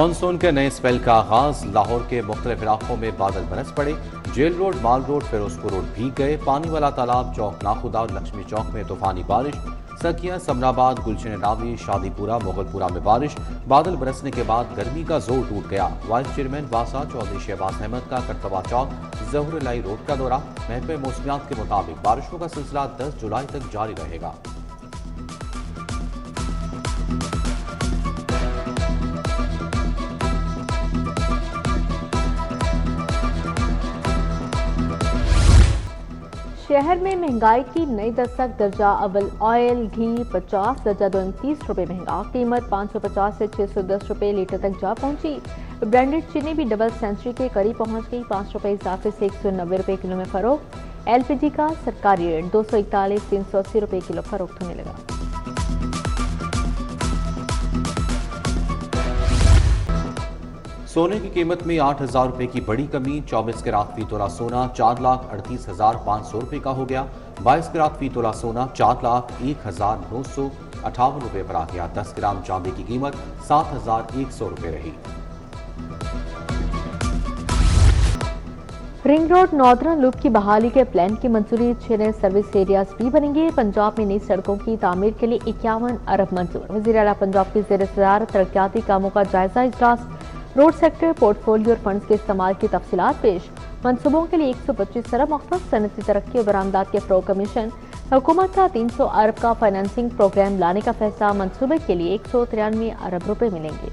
Monsoon के नए spell का आगाज। लाहौर के मुख्तलिफ इलाकों में बादल बरस पड़े। जेल रोड, माल रोड, फिरोजपुर रोड भीग गए। पानी वाला तालाब, चौक नाखुदा और लक्ष्मी चौक में तूफानी बारिश। सकिया, समराबाद, गुलशन नावी, शादीपुरा, मुगलपुरा में बारिश। बादल बरसने के बाद गर्मी का जोर टूट गया। वाइस चेयरमैन वासा चौधरी शहबाज अहमद का करतबा चौक, जहुरलाई रोड का दौरा। महकमे मौसमियात के मुताबिक बारिशों का सिलसिला 10 जुलाई तक जारी रहेगा। शहर में महंगाई की नई दस्तक। दर्जा अव्वल ऑयल, घी 50, दर्जा दो 30 रुपये महंगा। कीमत 550 से 610 रुपये लीटर तक जा पहुंची। ब्रांडेड चीनी भी डबल सेंचुरी के करीब पहुंच गई। 5 रुपये इजाफे से 190 रुपये किलो में फरोख्त। एलपीजी का सरकारी रेट 241 380 रुपये किलो फरोख्त होने लगा। सोने की कीमत में 8,000 रुपये की बड़ी कमी। 24 कैरात फी तोला सोना 4,38,500 रुपये का हो गया। 22 कैरात फी तोला सोना 4,01,958 रुपये पर आ गया। 10 ग्राम चांदी की कीमत 7,100 रुपये रही। रिंग रोड नॉर्दर्न लूप की बहाली के प्लान की मंजूरी। 6 नए सर्विस एरियाज भी बनेंगे। पंजाब में नई सड़कों की तामीर के लिए 51 अरब मंजूर। वज़ीर आला पंजाब की ज़ेर सदारत तरक्याती कामों का जायजा इजलास। रोड सेक्टर पोर्टफोलियो और फंड्स के इस्तेमाल की तफसीलात पेश। मनसूबों के लिए 125 अरब मख्सूस। सनती तरक्की और बरामदात के फ़रोग़ कमीशन। हुकूमत का 300 अरब का फाइनेंसिंग प्रोग्राम लाने का फैसला। मनसूबे के लिए 193 अरब रुपये मिलेंगे।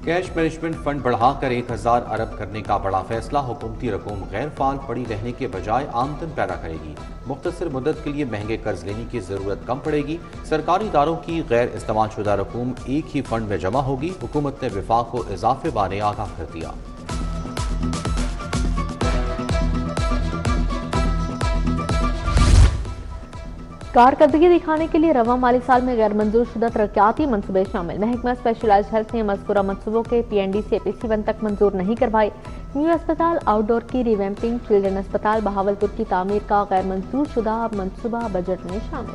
कैश मैनेजमेंट फंड बढ़ाकर 1,000 अरब करने का बड़ा फैसला। हुकूमती रकूम गैर फाल पड़ी रहने के बजाय आमदन पैदा करेगी। मुख्तसर मुद्दत के लिए महंगे कर्ज लेने की जरूरत कम पड़ेगी। सरकारी इदारों की गैर इस्तेमाल शुदा रकूम एक ही फंड में जमा होगी। हुकूमत ने विफाक को इजाफे बारे आगाह कर दिया। कारकर्दगी दिखाने के लिए रवा माली साल में गैर मंजूर शुदा तरक्याती मनसूबे शामिल। महकमा स्पेशलाइज हेल्थ ने मज़कूरा मनसूबों के PND से PC1 तक मंजूर नहीं करवाए। न्यू अस्पताल आउटडोर की रिवैम्पिंग, चिल्ड्रन अस्पताल बहावलपुर की तामीर का गैर मंजूर शुदा मनसूबा बजट में शामिल।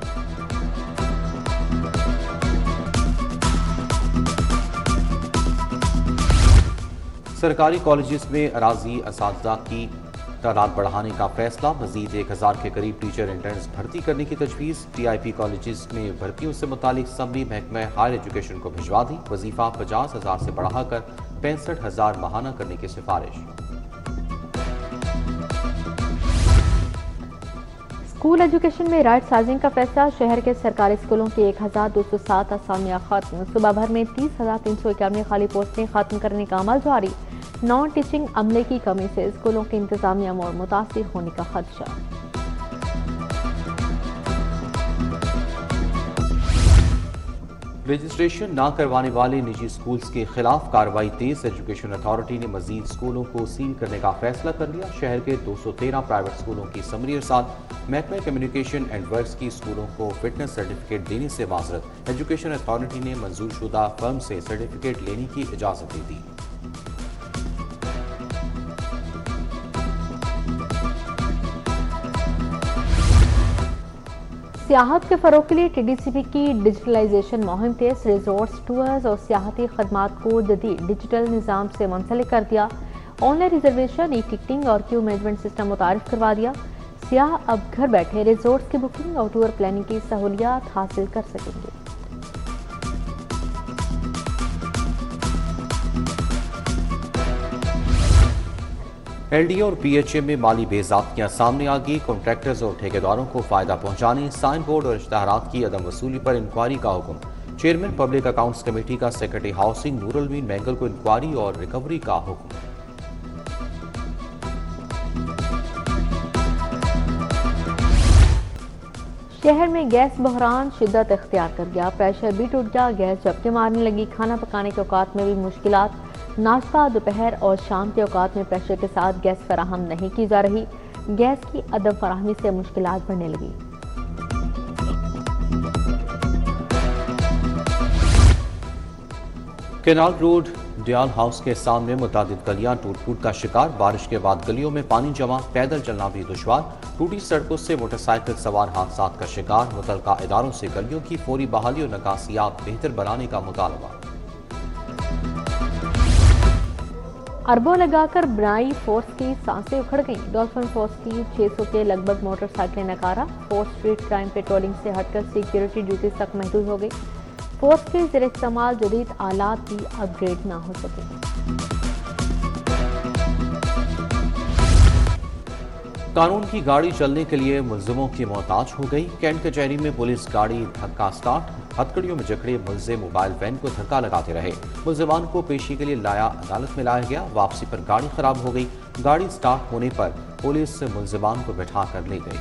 सरकारी कॉलेजेस में अराजी असातिज़ा की तादाद बढ़ाने का फैसला। मजीद 1,000 के करीब टीचर इंटर्न्स भर्ती करने की तजवीज़। TIP कॉलेजेस में भर्तियों से मुतालिक समरी महकमा हायर एजुकेशन को भिजवा दी। वजीफा 50,000 से बढ़ाकर 65,000 माहाना करने की सिफारिश। स्कूल एजुकेशन में राइट साइजिंग का फैसला। शहर के सरकारी स्कूलों की 1,207 असामियाँ खत्म। सूबा भर में 30,391 खाली पोस्टें खत्म करने का अमल जारी। नॉन टीचिंग अमले की कमी से स्कूलों की इंतजामिया और मुतासिर होने का खदशा। रजिस्ट्रेशन न करवाने वाले निजी स्कूल्स के खिलाफ कार्रवाई तेज। एजुकेशन अथॉरिटी ने मजीद स्कूलों को सील करने का फैसला कर लिया। शहर के 213 प्राइवेट स्कूलों की समरी साथ महकमा कम्युनिकेशन एंड वर्क्स की स्कूलों को फिटनेस सर्टिफिकेट देने से माजरत। एजुकेशन अथॉरिटी ने मंजूर शुदा फर्म से सर्टिफिकेट लेने की इजाजत दे दी। सियाहत के फ़रोग के लिए TDCP की डिजिटलाइजेशन मुहिम तेज। रिजॉर्ट्स, टूर्स और सियाहती खदमात को जदीद डिजिटल निज़ाम से मुंसलिक कर दिया। ऑनलाइन रिजर्वेशन, ई-टिकटिंग और क्यू मैनेजमेंट सिस्टम मुतारिफ करवा दिया। सियाह अब घर बैठे रिजॉर्ट्स की बुकिंग और टूर प्लानिंग की सहूलियात हासिल कर सकेंगे। LDA और PHA में माली बेज़ाब्तियां सामने आ गई। कॉन्ट्रैक्टर्स और ठेकेदारों को फायदा पहुंचाने, साइन बोर्ड और इश्तहारात की अदम वसूली पर इंक्वायरी का हुक्म। चेयरमैन पब्लिक अकाउंट्स कमेटी का सेक्रेटरी हाउसिंग नूरुल मीन मैंगल को इंक्वायरी और रिकवरी का हुक्म। शहर में गैस बहरान शिद्दत इख्तियार कर गया। प्रेशर भी टूट गया। गैस झपके मारने लगी। खाना पकाने के औकात में भी मुश्किलात। नाश्ता, दोपहर और शाम के औकात में प्रेशर के साथ गैस फराहम नहीं की जा रही। गैस की अदम फराहमी से मुश्किलात बढ़ने लगी। केनाल रोड डियाल हाउस के सामने मुतादिद गलियां टूट फूट का शिकार, बारिश के बाद गलियों में पानी जमा, पैदल चलना भी दुश्वार, टूटी सड़कों से मोटरसाइकिल सवार हादसात का शिकार। मुतलका इदारों से गलियों की फौरी बहाली और निकासियात बेहतर बनाने का मुतालबा। अरबों लगाकर बनाई फोर्स की सांसें उखड़ गईं। डॉल्फिन फोर्स की 600 के लगभग मोटरसाइकिलें नकारा। फोर्स स्ट्रीट क्राइम पेट्रोलिंग से हटकर सिक्योरिटी ड्यूटी तक महदूद हो गई। फोर्स के ज़रिए इस्तेमाल जदीद आलात भी अपग्रेड ना हो सके। कानून की गाड़ी चलने के लिए मुल्जिमों की मोहताज हो गई। कैंट कचहरी में पुलिस गाड़ी धक्का स्टार्ट, हथकड़ियों में जकड़े मुल्जिम मोबाइल वैन को धक्का लगाते रहे। मुल्जिमान को पेशी के लिए अदालत में लाया गया। वापसी पर गाड़ी खराब हो गई। गाड़ी स्टार्ट होने पर पुलिस मुल्जिमान को बैठा कर ले गई।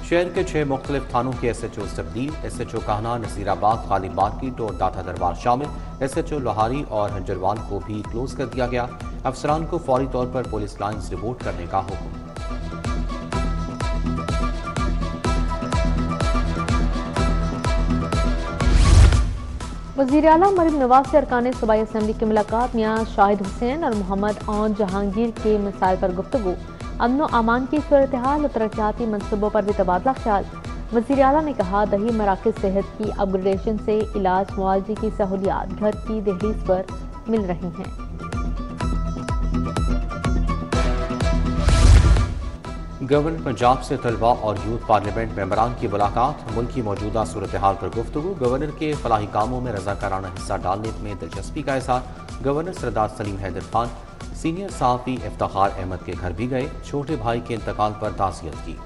शहर के 6 मुख्तलिफ थानों के SHO तब्दील। SHO कान्हा, नसीराबाद, खालिद मार्केट और दाता दरबार शामिल। SHO लोहारी और हंजरवान को भी क्लोज कर दिया गया। अफसरान को फौरी तौर पर पुलिस लाइन्स रिपोर्ट करने का हुक्म। वज़ीर आला मरीम नवाज से अरकान सूबाई असम्बली की मुलाकात। मियां शाहिद हुसैन और मोहम्मद औन जहांगीर के मसाइल पर गुफ्तगू। अमन व अमान की सूरत हाल और तरक्याती मनसूबों पर भी तबादला ख्याल। वज़ीर आला ने कहा, दही मराकज़ सेहत की अपग्रेडेशन से इलाज मुआवजे की सहूलियात घर की दहलीज पर मिल रही हैं। गवर्नर पंजाब से तलबा और यूथ पार्लियामेंट मेंबरान की मुलाकात। मुल्क की मौजूदा सूरत हाल पर गुफ्तगू। गवर्नर के फलाही कामों में रजाकाराना हिस्सा डालने में दिलचस्पी का इज़हार। गवर्नर सरदार सलीम हैदर खान सीनियर सहाफ़ी इफ्तिखार अहमद के घर भी गए। छोटे भाई के इंतकाल पर ताज़ियत की।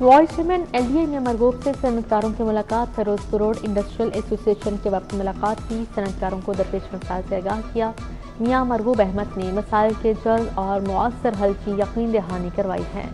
वाइस चेयरमैन LDA में मरगूब से सनतकारों की मुलाकात। फिरोजपुर रोड इंडस्ट्रियल एसोसिएशन के वक्त मुलाकात की। सनतकारों को दरपेश मसाइल से आगाह किया। मियां मरगूब अहमद ने मसाइल के जल्द और मुअस्सर हल की यकीन दहानी करवाई है।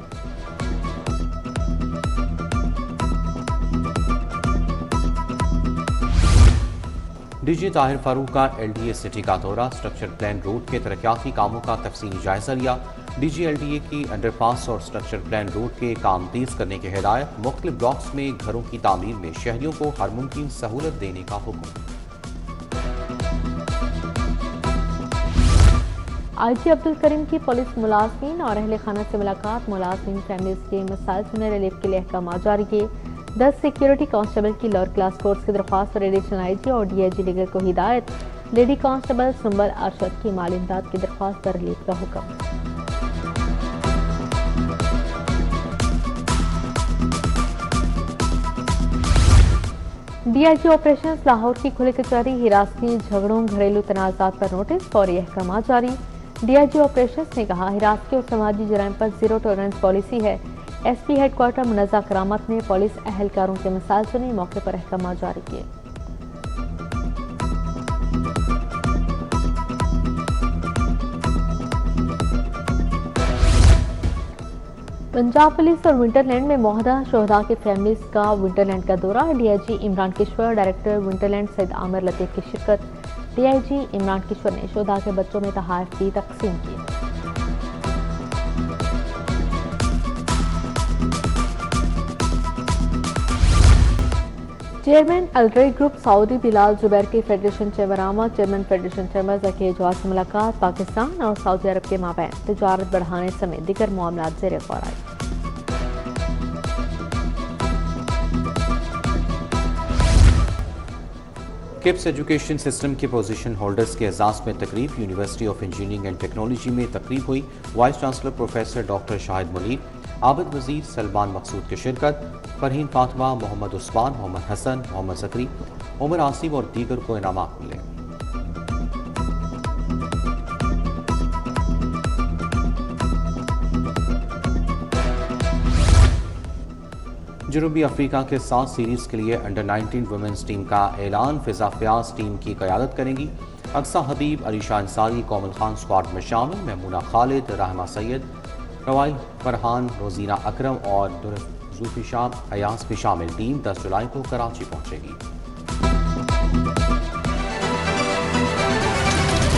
DG ताहिर फारूक का LDA सिटी का दौरा। स्ट्रक्चर प्लान रोड के तरक्याती कामों का तफसीली जायजा लिया। DG LDA की अंडरपास और स्ट्रक्चर प्लान रोड के काम तेज करने की हिदायत। मुख्तलिफ ब्लॉक्स में घरों की तामीर में शहरियों को हर मुमकिन सहूलत देने का हुक्म। IG अब्दुल करीम की पुलिस मुलाजमीन और अहले खाना से मुलाकात। मुलाजमीन फैमिलीज के मसाइल सुने, रिलीफ के लिए अहकाम जारी किए। 10 सिक्योरिटी कांस्टेबल की लोअर क्लास फोर्स की दरख्वास्त पर एडिशनल IG और DIG लीगर को हिदायत। लेडी कांस्टेबल सुंबल अरशद की माली इमदाद की दरख्वास्त पर रिलीफ का हुक्म। DIG ऑपरेशंस लाहौर की खुली कचहरी। हिरासती झगड़ों, घरेलू तनाज़ात पर नोटिस, फौरी अहकाम जारी। DIG ऑपरेशंस ने कहा, हिरासती और समाजी जराइम पर जीरो टॉलरेंस पॉलिसी है। SP हेडक्वार्टर मुनज़्ज़ा करामत ने पुलिस अहलकारों के मसाइल सुने, मौके पर अहकाम जारी किए। पंजाब पुलिस और विंटरलैंड में मुआहदा। शोहदा की फैमिलीज का विंटरलैंड का दौरा। DIG Imran Kishwar, director Winterland Syed Aamir Latif की शिरकत। DIG इमरान किश्वर ने शोहदा के बच्चों में तोहफ़े भी तकसीम किए। Chairman Alrai group Saudi Bilal Zubair की फेडरेशन चैम्बर आमा। Chairman federation chamber Zaki Ejaz से मुलाकात। पाकिस्तान और सऊदी अरब के माबैन तिजारत बढ़ाने समेत दीगर मामलात ज़ेर गौर आए। किप्स एजुकेशन सिस्टम के पोजीशन होल्डर्स के एजाज में तकरीब। University of engineering and technology में तकरीब हुई। Vice chancellor professor doctor Shahid Munir, Abid वजीर, सलमान मकसूद की शिरकत। फरहीन फातिमा, मोहम्मद उस्मान, मोहम्मद हसन, मोहम्मद जकरी, उमर आसिफ और दीगर को इनामात मिले। जनूबी अफ्रीका के साथ सीरीज के लिए अंडर 19 वुमेन्स टीम का ऐलान। फिजा फयाज टीम की क़यादत करेंगी। अक्सा हबीब, अलीशा अंसारी, कोमल खान स्क्वाड में शामिल। महमूना खालिद, रहमा सैयद, रवाई फरहान, रोजीना अकरम और जुल्फिशाब अयास भी शामिल। टीम 10 जुलाई को कराची पहुंचेगी।